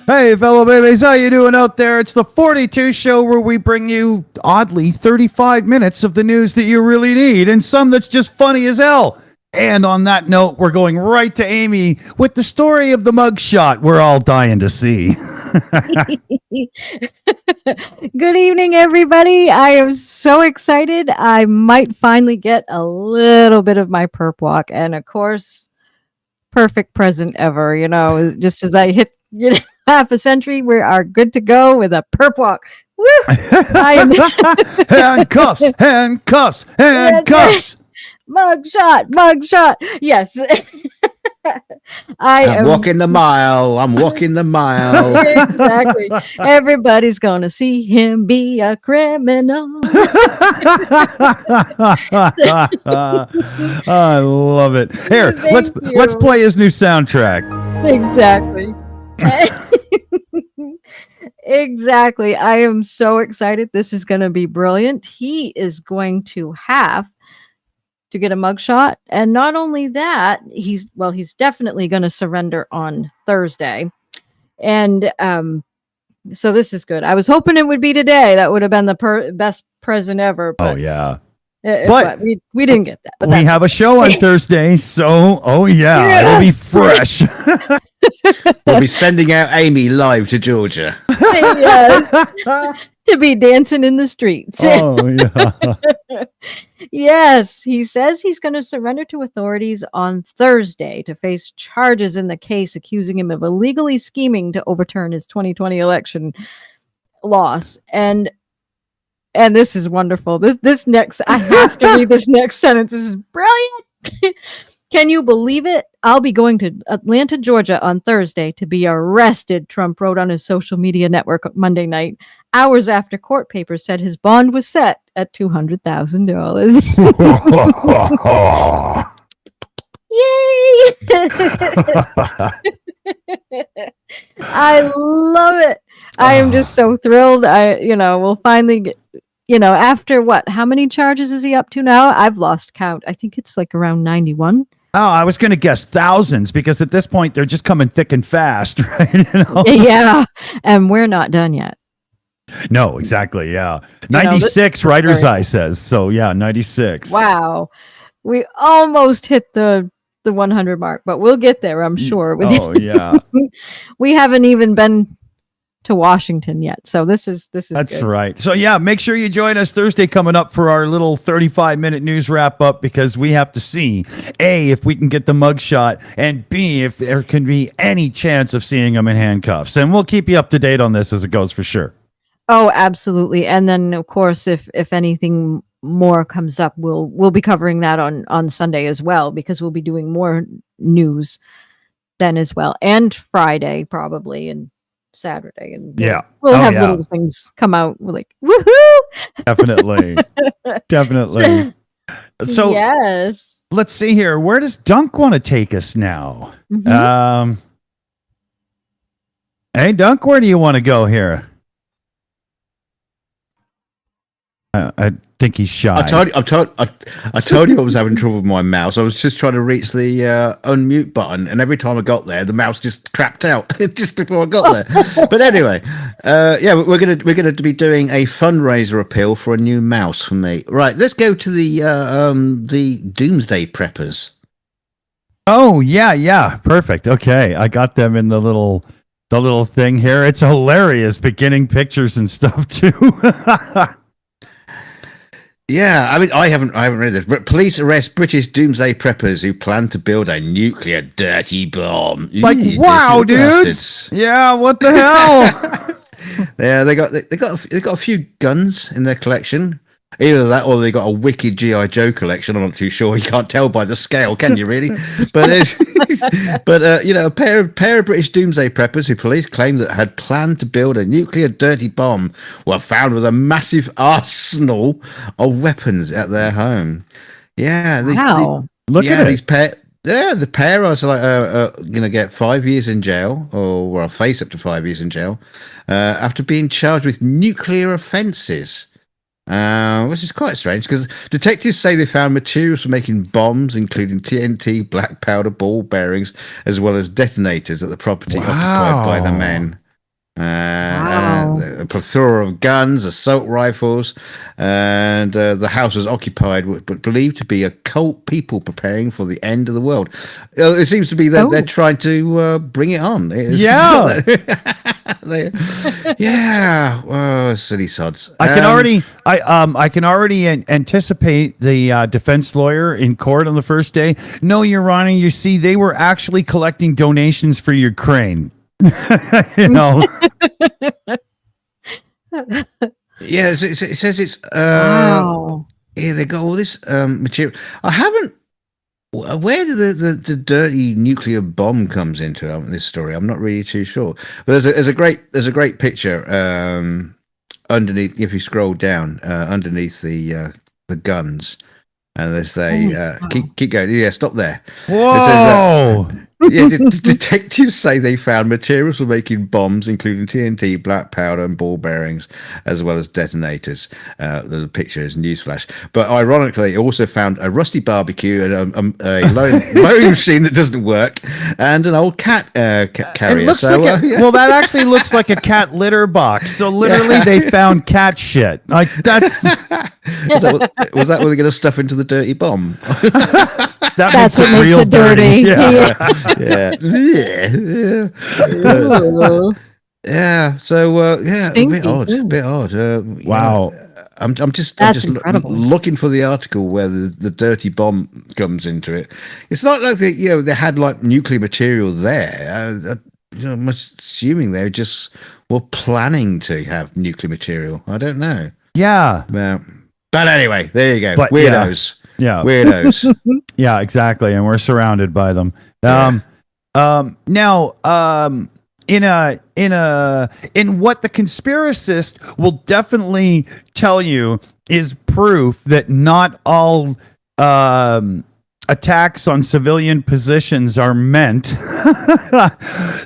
Hey, fellow babies, how you doing out there? It's the 42 show where we bring you, oddly, 35 minutes of the news that you really need and some that's just funny as hell. And on that note, we're going right to Amy with the story of the mugshot we're all dying to see. Good evening, everybody. I am so excited. I might finally get a little bit of my perp walk. And of course, perfect present ever. Just as I hit half a century, we are good to go with a perp walk. Woo! Handcuffs, handcuffs, handcuffs. Mugshot. Yes. I'm walking the mile. I'm walking the mile. Exactly. Everybody's going to see him be a criminal. I love it. Here, let's play his new soundtrack. Exactly. Exactly. I am so excited. This is going to be brilliant. He is going to have to get a mugshot, and not only that, he's definitely going to surrender on Thursday, and so this is good. I was hoping it would be today. That would have been the best present ever. But, oh yeah, but we didn't get that. But we have a show on Thursday, so yes. It'll be fresh. We'll be sending out Amy live to Georgia. Yes. To be dancing in the streets. Oh yeah. Yes, he says he's going to surrender to authorities on Thursday to face charges in the case accusing him of illegally scheming to overturn his 2020 election loss. And this is wonderful. This next, I have to read this next sentence. This is brilliant. Can you believe it? I'll be going to Atlanta, Georgia on Thursday to be arrested, Trump wrote on his social media network Monday night, hours after court papers said his bond was set at $200,000. Yay! I love it. I am just so thrilled. We'll finally get, after what? How many charges is he up to now? I've lost count. I think it's like around 91. Oh, I was going to guess thousands because at this point they're just coming thick and fast, right? Yeah, and we're not done yet. No, exactly. Yeah, 96. Writer's Eye says so. Yeah, 96. Wow, we almost hit the 100 mark, but we'll get there, I'm sure. Yeah. We haven't even been to Washington yet, so this is that's good. Right. So yeah, make sure you join us Thursday coming up for our little 35-minute news wrap up, because we have to see A, if we can get the mugshot, and B, if there can be any chance of seeing him in handcuffs, and we'll keep you up to date on this as it goes for sure. Oh, absolutely. And then of course, if anything more comes up, we'll be covering that on Sunday as well, because we'll be doing more news then as well, and Friday probably, and Saturday, and we'll have little things come out. We're like, woohoo! Definitely. So yes, let's see here. Where does Dunk want to take us now? Mm-hmm. Hey, Dunk, where do you want to go here? I think he's shy. I told you I was having trouble with my mouse. I was just trying to reach the unmute button, and every time I got there, the mouse just crapped out just before I got there. But anyway, we're gonna be doing a fundraiser appeal for a new mouse for me. Right, let's go to the doomsday preppers. Oh yeah, perfect. Okay, I got them in the little thing here. It's hilarious, beginning pictures and stuff too. Yeah, I mean, I haven't read this, but police arrest British doomsday preppers who plan to build a nuclear dirty bomb. Like, wow, dudes! Yeah, what the hell? Yeah, they got a few guns in their collection. Either that, or they got a wicked GI Joe collection. I'm not too sure. You can't tell by the scale, can you? Really? But a pair of British doomsday preppers who police claim that had planned to build a nuclear dirty bomb were found with a massive arsenal of weapons at their home. Yeah, Look at these pair. Yeah, the pair are going to get 5 years in jail, or face up to 5 years in jail, after being charged with nuclear offences. Which is quite strange, because detectives say they found materials for making bombs, including TNT, black powder, ball bearings, as well as detonators at the property occupied by the men. A plethora of guns, assault rifles, and the house was occupied but believed to be occult people preparing for the end of the world. It seems to be that they're trying to bring it on. Yeah. Oh, silly sods. I can already anticipate the defense lawyer in court on the first day. No, Your Honor, you see, they were actually collecting donations for Ukraine. You know. Yeah, it says it's Wow. yeah, they got all this material. I haven't. Where did the dirty nuclear bomb comes into this story? I'm not really too sure. But there's a great picture underneath. If you scroll down underneath the guns, and they say keep going. Yeah, stop there. Whoa. Yeah, detectives say they found materials for making bombs, including TNT, black powder, and ball bearings, as well as detonators. The picture is newsflash. But ironically, it also found a rusty barbecue and a mowing machine that doesn't work, and an old cat carrier. It looks well, that actually looks like a cat litter box. So literally, they found cat shit. Like that's. Was that what they're going to stuff into the dirty bomb? That's what makes it dirty. Yeah. Yeah. So a bit odd. Wow. I'm just looking for the article where the dirty bomb comes into it. It's not like they had like nuclear material there. I'm assuming they just were planning to have nuclear material. I don't know. Yeah. But anyway, there you go. But, Weirdos. Yeah. Weirdos. Yeah, exactly. And we're surrounded by them. Now, in what the conspiracist will definitely tell you is proof that not all attacks on civilian positions are meant.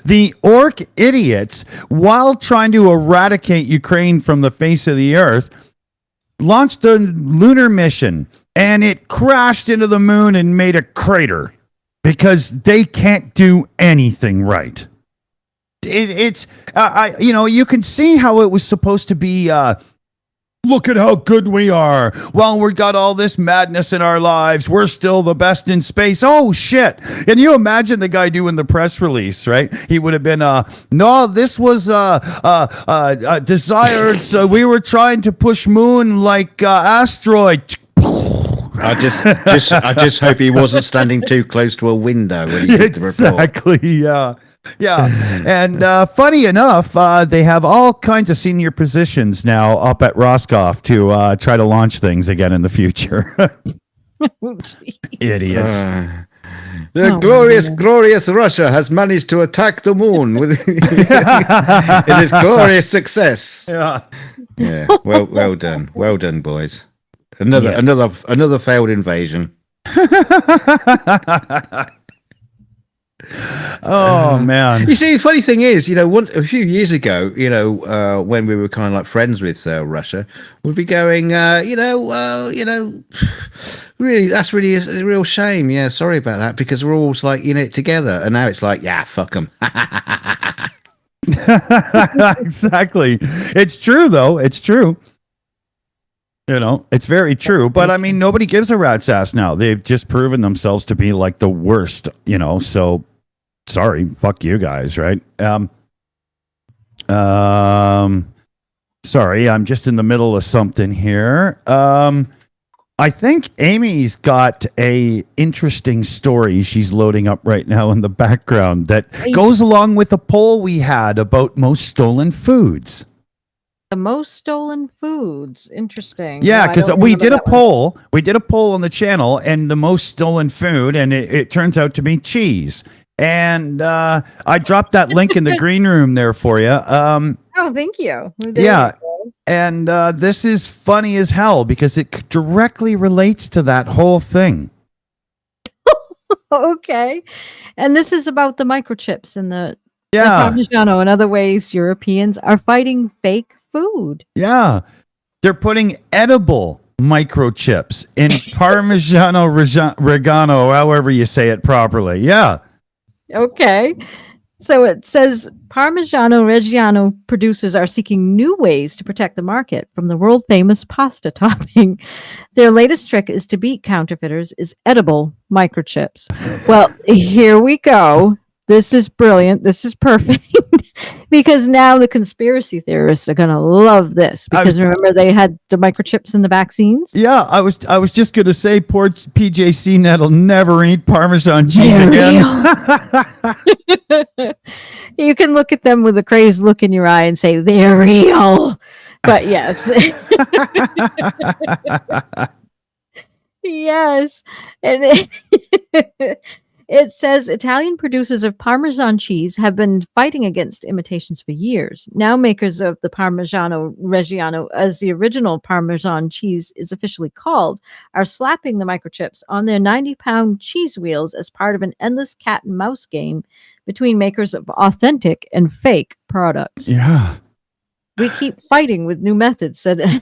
The orc idiots, while trying to eradicate Ukraine from the face of the earth, launched a lunar mission, and it crashed into the moon and made a crater because they can't do anything right. It's you can see how it was supposed to be. Look at how good we are. Well, we got all this madness in our lives. We're still the best in space. Oh, shit. Can you imagine the guy doing the press release, right? He would have been, no, this was desired. So we were trying to push moon like asteroid. I just hope he wasn't standing too close to a window when he did the report. Exactly, yeah. Yeah, and funny enough, they have all kinds of senior positions now up at Roscoff to try to launch things again in the future. Idiots. Glorious Russia has managed to attack the moon with it is glorious success. Yeah. Well done, boys. Another failed invasion. Oh man! You see, the funny thing is, a few years ago, when we were kind of like friends with Russia, we'd be going, really, that's really a real shame. Yeah, sorry about that, because we're all like in it together, and now it's like, yeah, fuck them. Exactly. It's true, though. It's true. It's very true. But I mean, nobody gives a rat's ass now. They've just proven themselves to be like the worst, so sorry, fuck you guys, right? Sorry, I'm just in the middle of something here. I think Amy's got a interesting story she's loading up right now in the background that goes along with the poll we had about most stolen foods. The most stolen foods. Interesting. Yeah, because we did a poll. We did a poll on the channel, and the most stolen food, and it turns out to be cheese. And I dropped that link in the green room there for you. Oh, thank you. And this is funny as hell because it directly relates to that whole thing. Okay. And this is about the microchips and the Parmesan and other ways Europeans are fighting fake food. Yeah. They're putting edible microchips in Parmigiano Reggiano, however you say it properly. Yeah. Okay. So it says Parmigiano Reggiano producers are seeking new ways to protect the market from the world famous pasta topping. Their latest trick is to beat counterfeiters is edible microchips. Well, here we go. This is brilliant. This is perfect. Because now the conspiracy theorists are going to love this. Because remember, they had the microchips in the vaccines? Yeah, I was just going to say, poor PJC Net'll never eat Parmesan cheese again. You can look at them with a crazed look in your eye and say, they're real. But yes. Yes. And it says Italian producers of Parmesan cheese have been fighting against imitations for years. Now makers of the Parmigiano Reggiano, as the original Parmesan cheese is officially called, are slapping the microchips on their 90-pound cheese wheels as part of an endless cat and mouse game between makers of authentic and fake products. Yeah. We keep fighting with new methods, said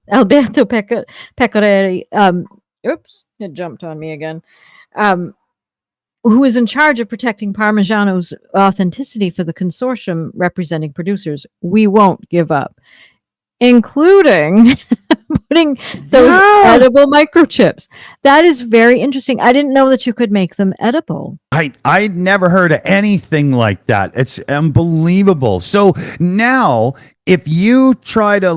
Alberto Pecorari. Oops, it jumped on me again. Who is in charge of protecting Parmigiano's authenticity for the consortium representing producers. We won't give up, including putting those edible microchips. That is very interesting. I didn't know that you could make them edible. I'd never heard of anything like that. It's unbelievable. So now, if you try to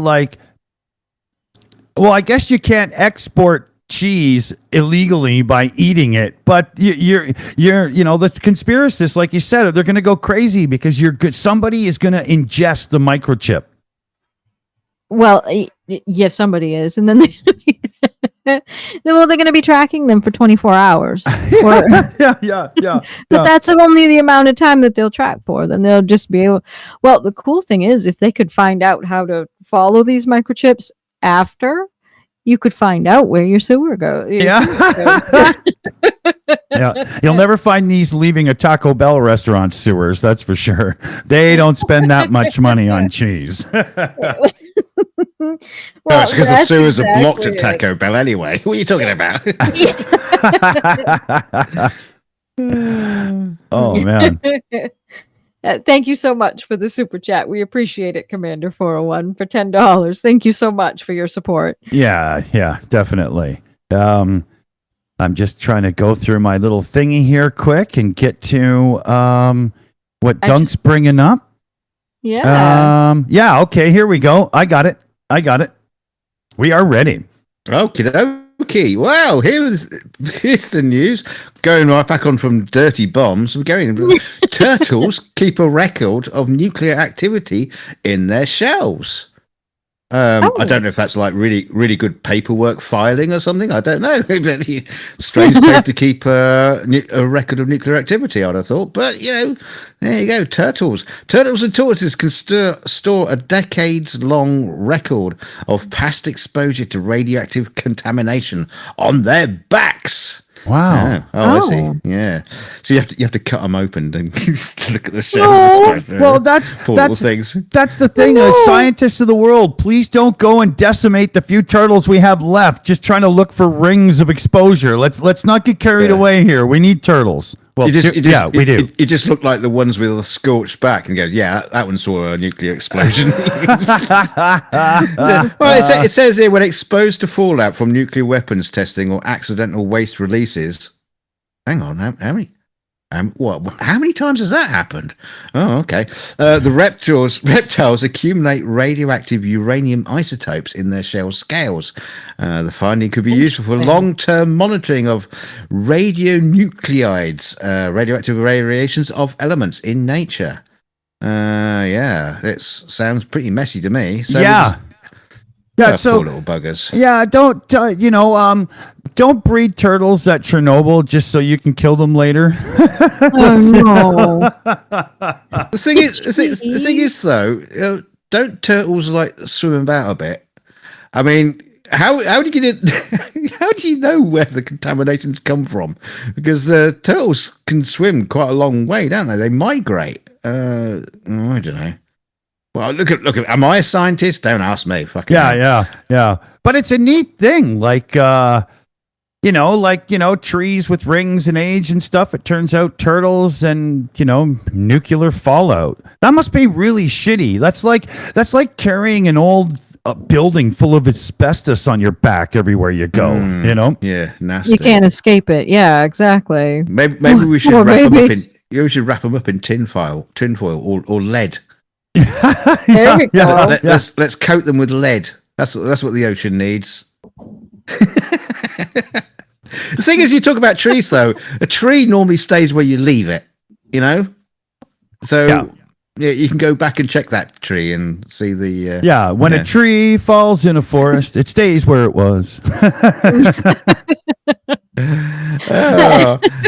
well, I guess you can't export cheese illegally by eating it, but you're the conspiracists, like you said, they're going to go crazy because somebody is going to ingest the microchip. Well, yes, somebody is, and then they're going to be tracking them for 24 hours. Yeah. But that's only the amount of time that they'll track for. Then they'll just be able. Well, the cool thing is, if they could find out how to follow these microchips after, you could find out where your sewer goes. Yeah. Yeah. You'll never find these leaving a Taco Bell restaurant sewers, that's for sure. They don't spend that much money on cheese. Well, it's because the sewers are blocked at Taco Bell anyway. What are you talking about? Oh, man. Thank you so much for the super chat. We appreciate it, Commander 401, for $10. Thank you so much for your support. Yeah, definitely. I'm just trying to go through my little thingy here quick and get to what Dunk's bringing up. Yeah. Yeah, okay, here we go. I got it. We are ready. Okay, wow, here's the news. Going right back on from dirty bombs, we're going. Turtles keep a record of nuclear activity in their shells. I don't know if that's like really, really good paperwork filing or something. I don't know. Strange place to keep a record of nuclear activity, I'd have thought. But, there you go. Turtles and tortoises can store a decades-long record of past exposure to radioactive contamination on their backs. Wow. I see. Yeah. So you have to cut them open and look at the shells. Well, that's things. That's the thing. Scientists of the world, please don't go and decimate the few turtles we have left. Just trying to look for rings of exposure. Let's not get carried away here. We need turtles. Well, we do. It just looked like the ones with a scorched back, and goes, that one saw a nuclear explosion. Well, it says here, when exposed to fallout from nuclear weapons testing or accidental waste releases. Hang on, how many? How many times has that happened? Oh, okay. The reptiles accumulate radioactive uranium isotopes in their shell scales. The finding could be useful for long-term monitoring of radionuclides, radioactive variations of elements in nature. It sounds pretty messy to me. So so poor little buggers. Yeah, don't breed turtles at Chernobyl just so you can kill them later. Oh no! The thing is, though, don't turtles swim about a bit? I mean, how do you get it? How do you know where the contaminations come from? Because turtles can swim quite a long way, don't they? They migrate. I don't know. Well, look at. Am I a scientist? Don't ask me. Yeah. But it's a neat thing. trees with rings and age and stuff. It turns out turtles and, nuclear fallout. That must be really shitty. That's like carrying an old building full of asbestos on your back everywhere you go, Yeah, nasty. You can't escape it. Yeah, exactly. Maybe we should Or wrap them maybe up in. We should wrap them up in tinfoil, or lead. There we go. Let's coat them with lead. That's what the ocean needs. The thing is, you talk about trees, though. A tree normally stays where you leave it, So yeah, you can go back and check that tree and see the. When a tree falls in a forest, it stays where it was.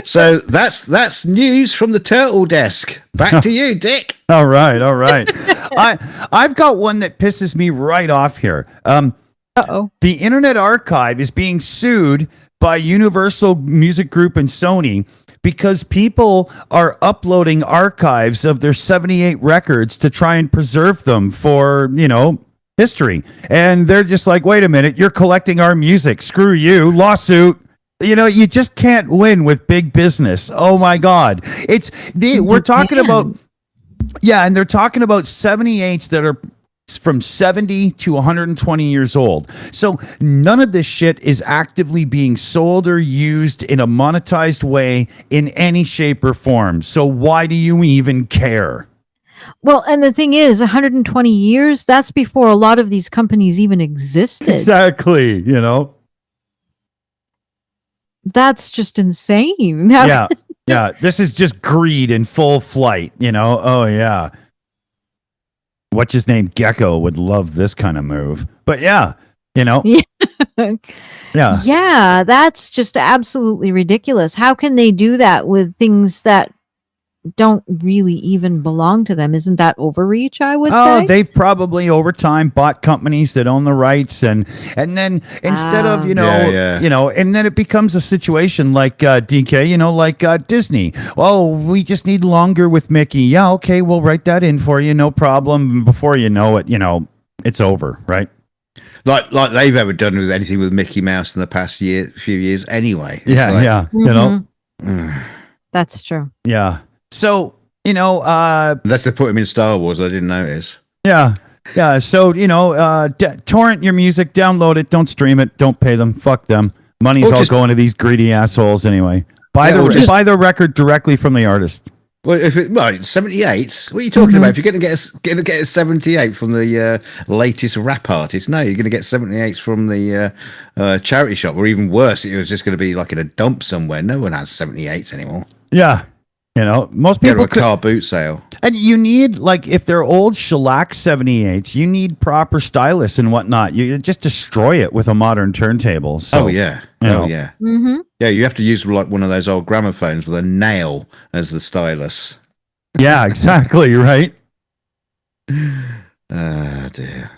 So that's news from the turtle desk. Back to you, Dick. All right. I've got one that pisses me right off here. Uh-oh. The Internet Archive is being sued by Universal Music Group and Sony because people are uploading archives of their 78 records to try and preserve them for, history. And they're just like, wait a minute, you're collecting our music. Screw you. Lawsuit. You just can't win with big business. Oh my God. We're talking about, and they're talking about 78s that are from 70 to 120 years old. So none of this shit is actively being sold or used in a monetized way in any shape or form. So why do you even care? Well, and the thing is, 120 years, that's before a lot of these companies even existed. Exactly, That's just insane. Yeah. This is just greed in full flight, Oh, yeah. What's his name? Gecko would love this kind of move. But yeah. Yeah, that's just absolutely ridiculous. How can they do that with things that don't really even belong to them? Isn't that overreach, I would say? They've probably over time bought companies that own the rights and then instead of, and then it becomes a situation like DK, like Disney. Oh, we just need longer with Mickey. Yeah, okay, we'll write that in for you, no problem. Before you know it, it's over, right? Like they've ever done with anything with Mickey Mouse in the past few years anyway. That's true. Yeah. So, unless they put him in Star Wars, I didn't notice. Yeah. So, torrent your music, download it, don't stream it, don't pay them, fuck them. Money's all going to these greedy assholes anyway. Buy the record directly from the artist. Well, it's 78s. What are you talking about? If you're going to get a 78 from the latest rap artist, no, you're going to get 78s from the charity shop, or even worse, it was just going to be like in a dump somewhere. No one has 78s anymore. Yeah. Most people get a car boot sale. And you need, if they're old shellac 78s, you need proper stylists and whatnot. You just destroy it with a modern turntable. So, yeah. Mm-hmm. Yeah, you have to use one of those old gramophones with a nail as the stylus. Yeah, exactly, right? Ah, dear.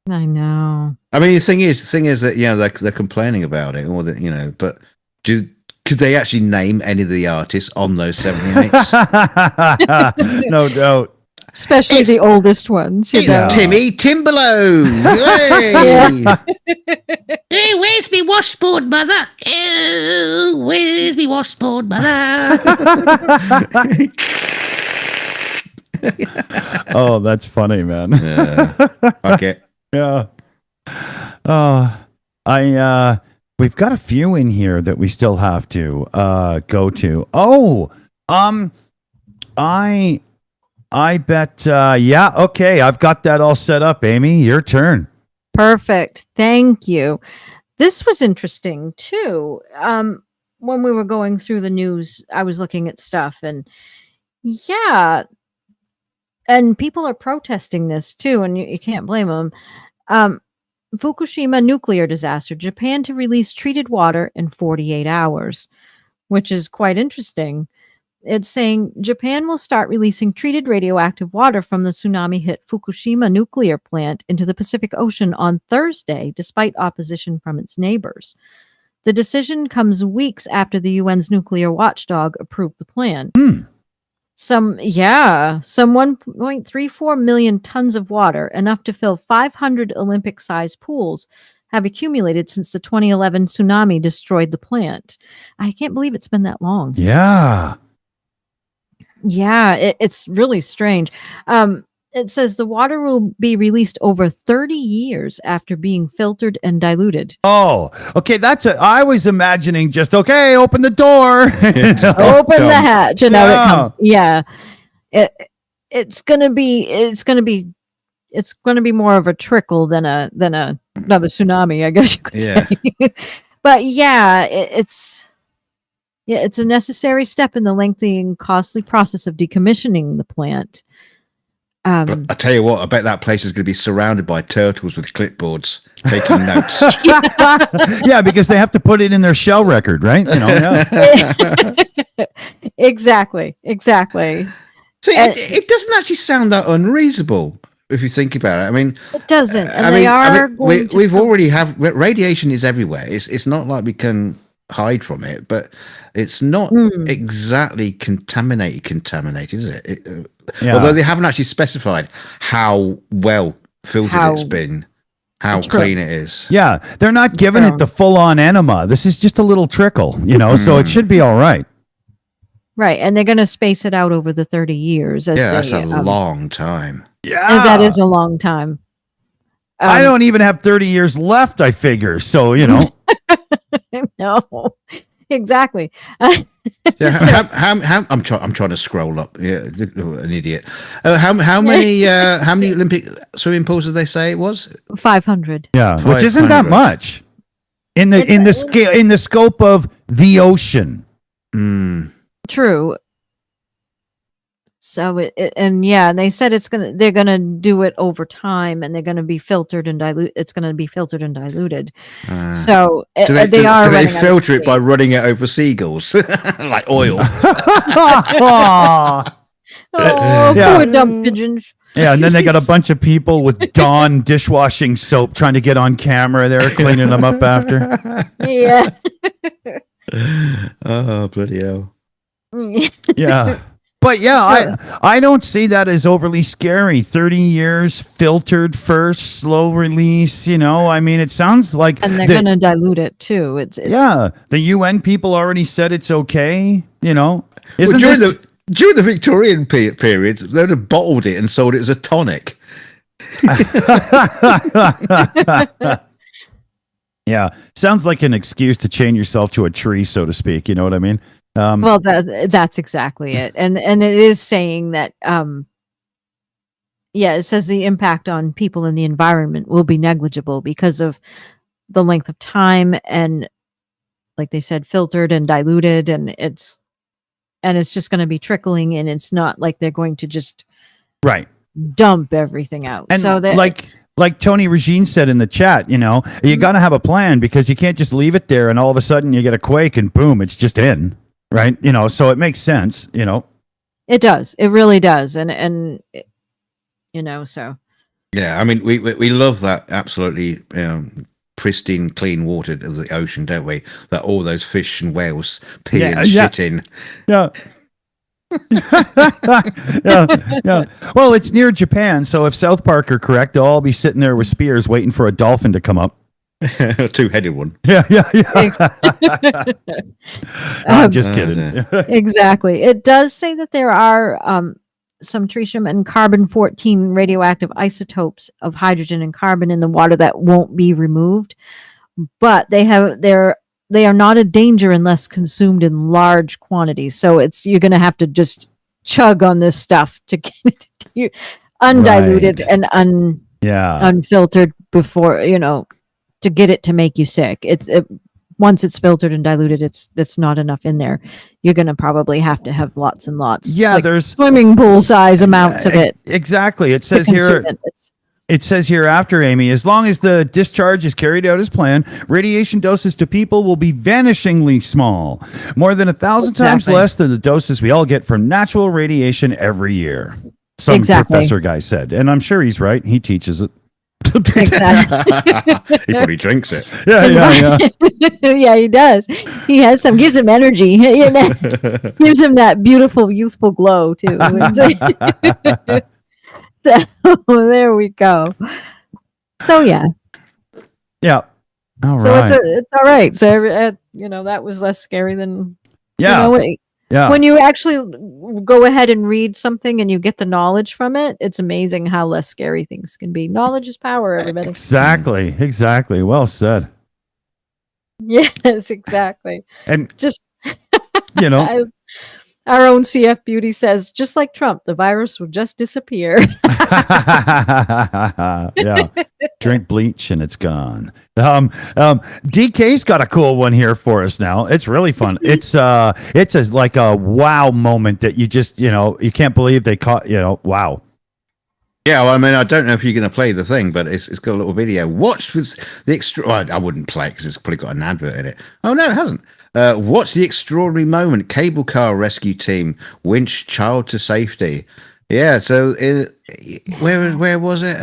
I know. I mean, the thing is that, they're complaining about it, or that, but could they actually name any of the artists on those 78s? No doubt. Especially the oldest ones. It's Timmy Timberlow. Hey! Hey, where's me washboard, mother? Oh, where's me washboard, mother? Oh, that's funny, man. Okay. Yeah. We've got a few in here that we still have to go to. Oh, I bet. Yeah. Okay. I've got that all set up. Amy, your turn. Perfect. Thank you. This was interesting too. When we were going through the news, I was looking at stuff and and people are protesting this too. And you can't blame them. Fukushima nuclear disaster, Japan to release treated water in 48 hours, which is quite interesting. It's saying Japan will start releasing treated radioactive water from the tsunami-hit Fukushima nuclear plant into the Pacific Ocean on Thursday, despite opposition from its neighbors. The decision comes weeks after the UN's nuclear watchdog approved the plan. Some 1.34 million tons of water, enough to fill 500 Olympic-sized pools, have accumulated since the 2011 tsunami destroyed the plant. I can't believe it's been that long. Yeah. Yeah, it's really strange. It says the water will be released over 30 years after being filtered and diluted. Oh, okay. I was imagining just, okay, open the door. Open the hatch and out it Yeah. comes. Yeah. It's gonna be more of a trickle than another tsunami, I guess you could say. But yeah, it's a necessary step in the lengthy and costly process of decommissioning the plant. But I tell you what, I bet that place is going to be surrounded by turtles with clipboards taking notes. Yeah, because they have to put it in their shell record, right? Exactly. See, it doesn't actually sound that unreasonable if you think about it. I mean, it doesn't. And we've already have radiation is everywhere. It's not like we can hide from it, but it's not exactly contaminated, is it? Although they haven't actually specified how well filtered it's been, how clean it is. Yeah, they're not giving it the full-on enema. This is just a little trickle, so it should be all right. Right, and they're going to space it out over the 30 years. That's a long time. Yeah, that is a long time. I don't even have 30 years left, I figure. So, No, exactly. I'm trying to scroll up. Yeah, an idiot. How many Olympic swimming pools did they say it was? 500. Yeah, which isn't that much in the scope of the ocean. True. So they said they're gonna do it over time, and they're gonna be filtered and dilute. It's gonna be filtered and diluted. So do they filter it by running it over seagulls like oil? Poor dumb pigeons. Yeah, and then they got a bunch of people with Dawn dishwashing soap trying to get on camera. They're cleaning them up after. Yeah. Oh, bloody hell. Yeah. But yeah, I don't see that as overly scary. 30 years, filtered first, slow release, I mean, it sounds like... And they're going to dilute it, too. It's Yeah, the UN people already said it's okay, During the Victorian period, they would have bottled it and sold it as a tonic. Yeah, sounds like an excuse to chain yourself to a tree, so to speak, you know what I mean? Well, that's exactly it, and it is saying that, it says the impact on people and the environment will be negligible because of the length of time and, like they said, filtered and diluted, and it's just going to be trickling, and it's not like they're going to just dump everything out. And so that like Tony Regine said in the chat, you got to have a plan because you can't just leave it there and all of a sudden you get a quake and boom, it's just in. Right, so it makes sense, It does. It really does, and so. Yeah, I mean, we love that absolutely pristine, clean water of the ocean, don't we? That all those fish and whales pee and shit in. Yeah. yeah. Well, it's near Japan, so if South Park are correct, they'll all be sitting there with spears waiting for a dolphin to come up. A two-headed one. Yeah. I'm just kidding. Exactly. It does say that there are some tritium and carbon-14 radioactive isotopes of hydrogen and carbon in the water that won't be removed, but they are not a danger unless consumed in large quantities. So you're going to have to just chug on this stuff to get it undiluted and unfiltered before to get it to make you sick. Once it's filtered and diluted, it's not enough in there. You're going to probably have to have lots and lots. Yeah, there's swimming pool size amounts of it. Exactly. It says here. It says here after, Amy, as long as the discharge is carried out as planned, radiation doses to people will be vanishingly small, more than 1,000 times less than the doses we all get from natural radiation every year. Some professor guy said, and I'm sure he's right. He teaches it. Exactly. He probably drinks it. Yeah. Yeah, he does. He has some, gives him energy. Gives him that beautiful, youthful glow too. So there we go. So yeah. All So right. it's all right. So that was less scary than Yeah. Yeah. when you actually go ahead and read something and you get the knowledge from it. It's amazing how less scary things can be. Knowledge is power, everybody. Exactly. Exactly. Well said. Yes, exactly. And Just I- our own CF Beauty says, just like Trump, the virus will just disappear. yeah. Drink bleach and it's gone. DK's got a cool one here for us now. It's really fun. It's like a wow moment that you just, you can't believe they caught, wow. Yeah, well, I mean, I don't know if you're going to play the thing, but it's got a little video. Watch with the extra. Well, I wouldn't play it because it's probably got an advert in it. Oh no, it hasn't. Watch the extraordinary moment. Cable car rescue team winch child to safety. Yeah. So where was it?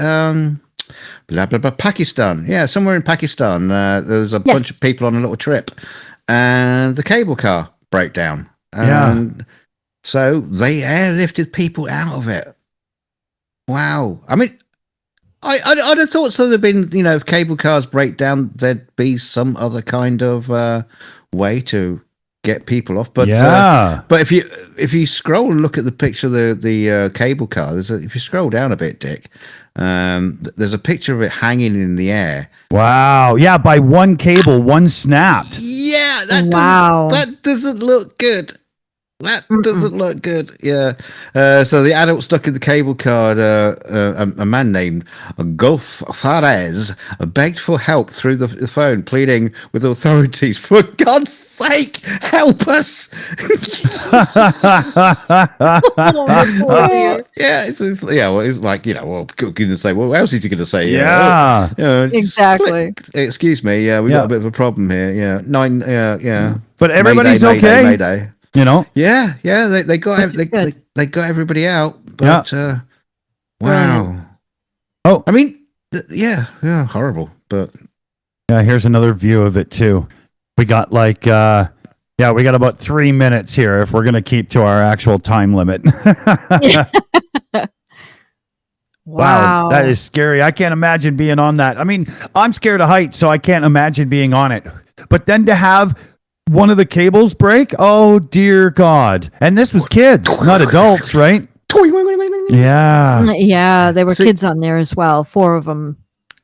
Blah blah blah. Pakistan. Yeah, somewhere in Pakistan. There was a bunch of people on a little trip, and the cable car broke down. And so they airlifted people out of it. Wow. I mean, I'd have thought so. There'd been, if cable cars break down, there'd be some other kind of way to get people off. But but if you scroll and look at the picture of the cable car, if you scroll down a bit, Dick, there's a picture of it hanging in the air. Wow. Yeah, by one cable, one snapped. Yeah, that doesn't look good. That doesn't look good. Yeah. So the adult stuck in the cable car, a man named Gulf Fares, begged for help through the phone, pleading with authorities, for God's sake, help us. It's like, well, goodness sake, what else is he going to say? Yeah. Exactly. Excuse me. Yeah, we've got a bit of a problem here. Yeah. But everybody's okay. Mayday. Yeah, they got they got everybody out, but wow. Oh, I mean, horrible, but here's another view of it too. We got we got about 3 minutes here if we're gonna keep to our actual time limit. Wow, that is scary. I can't imagine being on that. I mean, I'm scared of heights, so I can't imagine being on it. But then to have one of the cables break? Oh, dear God. And this was kids, not adults, right? Yeah. Yeah, there were kids on there as well. 4 of them.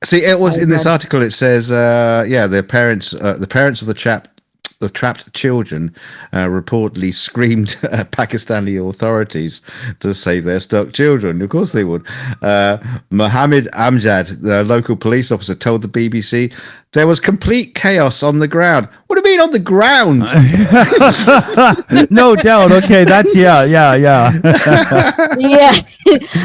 See, it was in this article, it says, the parents of the trapped children reportedly screamed at Pakistani authorities to save their stuck children. Of course they would. Mohammed Amjad, the local police officer, told the BBC there was complete chaos on the ground. What do you mean on the ground? No doubt. Okay, that's yeah. Yeah,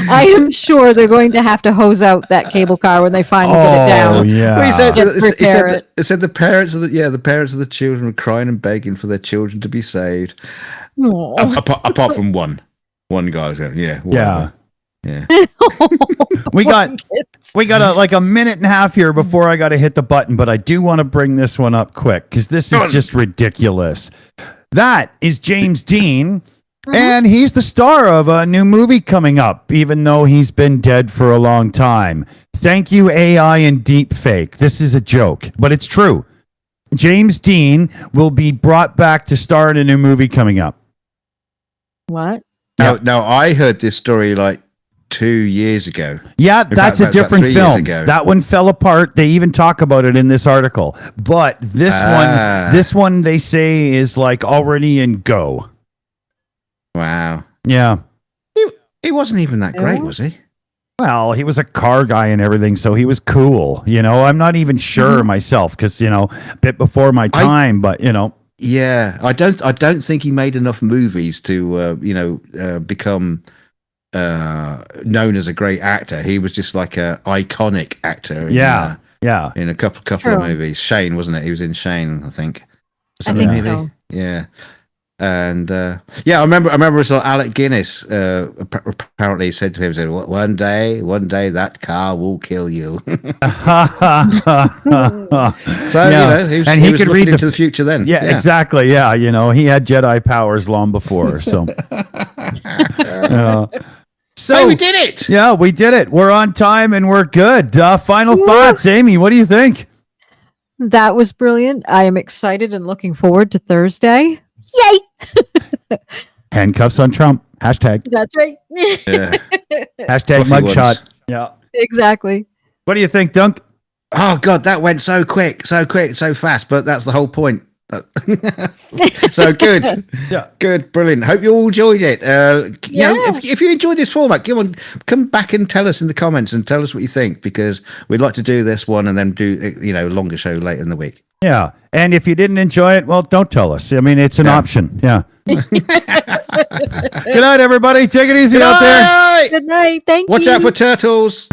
I am sure they're going to have to hose out that cable car when they finally get it down. Yeah. Well, he said the parents of the children were crying and begging for their children to be saved. Apart from one guy was going, yeah. we got a minute and a half here before I got to hit the button, but I do want to bring this one up quick because this is just ridiculous. That is James Dean, and he's the star of a new movie coming up, even though he's been dead for a long time. Thank you, AI and deepfake. This is a joke, but it's true. James Dean will be brought back to star in a new movie coming up. What? Now I heard this story 2 years ago. Yeah, that's a different film. That one fell apart. They even talk about it in this article. But this one they say is already in go. Wow. Yeah. He wasn't even that great, was he? Well, he was a car guy and everything, so he was cool. I'm not even sure myself because, a bit before my time, but Yeah, I don't think he made enough movies to become known as a great actor. He was just like a iconic actor. In a couple of movies. Shane, wasn't it? He was in Shane, I think. I think so. Yeah. And I remember so Alec Guinness apparently said to him, one day that car will kill you. So he could read into the future then. Yeah, exactly. Yeah, he had Jedi powers long before. So So hey, we did it. Yeah, we did it. We're on time and we're good. Final thoughts, Amy. What do you think? That was brilliant. I am excited and looking forward to Thursday. Yay! Handcuffs on Trump. Hashtag. That's right. Yeah. Hashtag Fluffy ones. mugshot. Yeah. Exactly. What do you think, Dunk? Oh God, that went so quick, so fast. But that's the whole point. So good, Yeah. good, brilliant. Hope you all enjoyed it. You know, if you enjoyed this format, come back and tell us in the comments and tell us what you think, because we'd like to do this one and then do a longer show later in the week. Yeah. And if you didn't enjoy it, well, don't tell us. I mean, it's an option. Yeah. Good night, everybody. Take it easy out there. Bye! Good night. Thank you. Watch out for turtles.